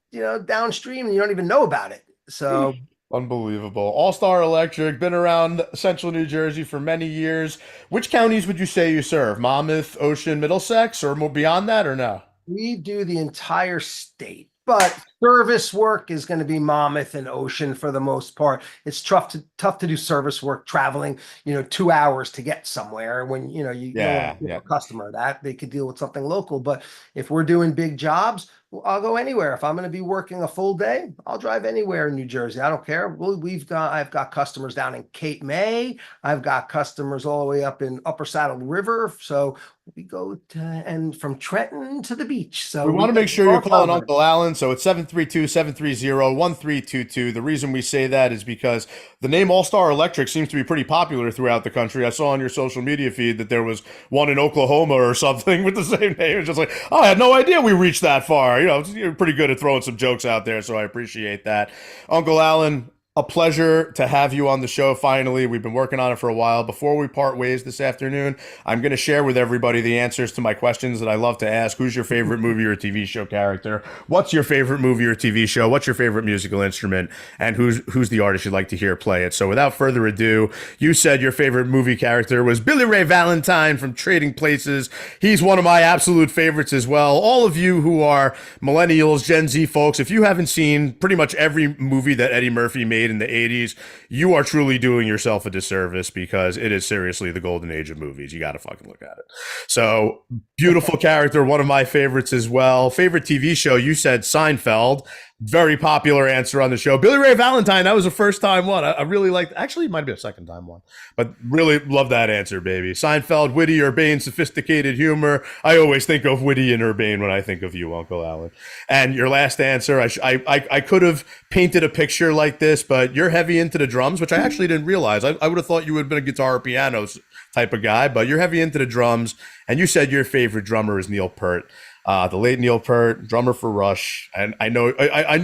Speaker 2: downstream, and you don't even know about it. So
Speaker 1: unbelievable. All-Star Electric, been around central New Jersey for many years. Which counties would you say you serve? Monmouth, Ocean, Middlesex, or more beyond that, or no?
Speaker 2: We do the entire state, but service work is going to be Monmouth and Ocean for the most part. It's tough to do service work traveling, 2 hours to get somewhere when, you a customer that they could deal with something local. But if we're doing big jobs, I'll go anywhere. If I'm going to be working a full day, I'll drive anywhere in New Jersey. I don't care. I've got customers down in Cape May. I've got customers all the way up in Upper Saddle River. So we go from Trenton to the beach. So
Speaker 1: we want to make sure you're calling Uncle Alan. So it's 732-730-1322. The reason we say that is because the name All-Star Electric seems to be pretty popular throughout the country. I saw on your social media feed that there was one in Oklahoma or something with the same name. It's just like, I had no idea we reached that far. You're pretty good at throwing some jokes out there, so I appreciate that. Uncle Alan, a pleasure to have you on the show finally. We've been working on it for a while. Before we part ways this afternoon, I'm going to share with everybody the answers to my questions that I love to ask. Who's your favorite movie or TV show character? What's your favorite movie or TV show? What's your favorite musical instrument? And who's the artist you'd like to hear play it? So without further ado, you said your favorite movie character was Billy Ray Valentine from Trading Places. He's one of my absolute favorites as well. All of you who are millennials, Gen Z folks, if you haven't seen pretty much every movie that Eddie Murphy made in the 80s, you are truly doing yourself a disservice, because it is seriously the golden age of movies. You got to fucking look at it. So beautiful character, one of my favorites as well. Favorite TV show, you said Seinfeld. Very popular answer on the show. Billy Ray Valentine, that was a first time one. I really liked, actually it might be a second time one, but really love that answer, baby. Seinfeld, witty, urbane, sophisticated humor. I always think of witty and urbane when I think of you, Uncle Alan. And your last answer, I could have painted a picture like this, but you're heavy into the drums, which I actually didn't realize. I would have thought you would have been a guitar or piano type of guy, but you're heavy into the drums. And you said your favorite drummer is Neil Peart. The late Neil Peart, drummer for Rush, and I know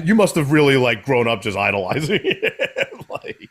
Speaker 1: you must have really like grown up just idolizing him. Like,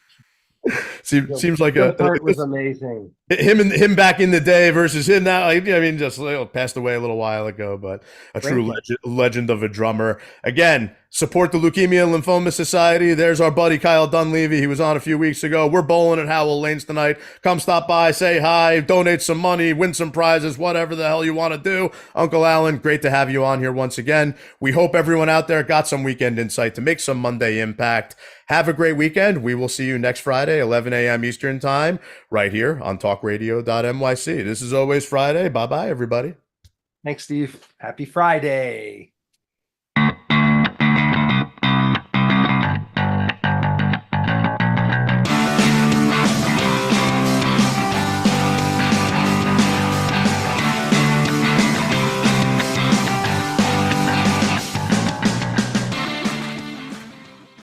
Speaker 1: seems like
Speaker 2: Neil Peart was amazing.
Speaker 1: Him back in the day versus him now. Like, I mean, just passed away a little while ago, but a true legend of a drummer. Again, support the Leukemia and Lymphoma Society. There's our buddy Kyle Dunleavy. He was on a few weeks ago. We're bowling at Howell Lanes tonight. Come stop by, say hi, donate some money, win some prizes, whatever the hell you want to do. Uncle Alan, great to have you on here once again. We hope everyone out there got some weekend insight to make some Monday impact. Have a great weekend. We will see you next Friday, 11 a.m. Eastern Time, right here on talkradio.nyc. This is always Friday. Bye-bye, everybody.
Speaker 2: Thanks, Steve. Happy Friday.